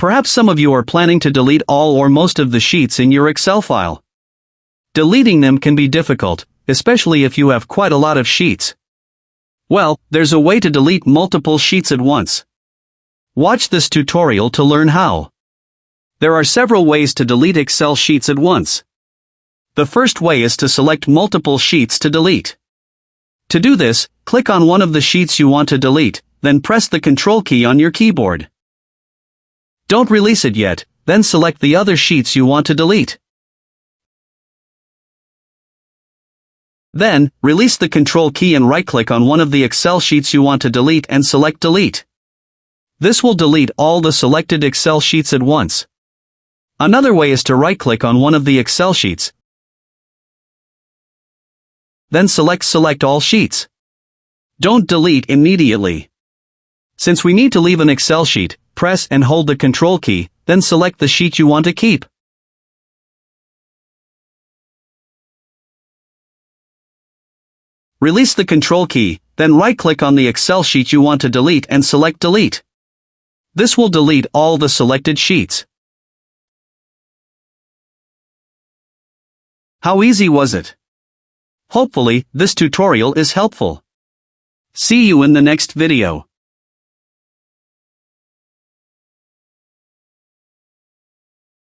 Perhaps some of you are planning to delete all or most of the sheets in your Excel file. Deleting them can be difficult, especially if you have quite a lot of sheets. Well, there's a way to delete multiple sheets at once. Watch this tutorial to learn how. There are several ways to delete Excel sheets at once. The first way is to select multiple sheets to delete. To do this, click on one of the sheets you want to delete, then press the Control key on your keyboard. Don't release it yet, then select the other sheets you want to delete. Then, release the Control key and right-click on one of the Excel sheets you want to delete and select Delete. This will delete all the selected Excel sheets at once. Another way is to right-click on one of the Excel sheets, then select All Sheets. Don't delete immediately. Since we need to leave an Excel sheet, press and hold the Control key, then select the sheet you want to keep. Release the Control key, then right-click on the Excel sheet you want to delete and select Delete. This will delete all the selected sheets. How easy was it? Hopefully, this tutorial is helpful. See you in the next video.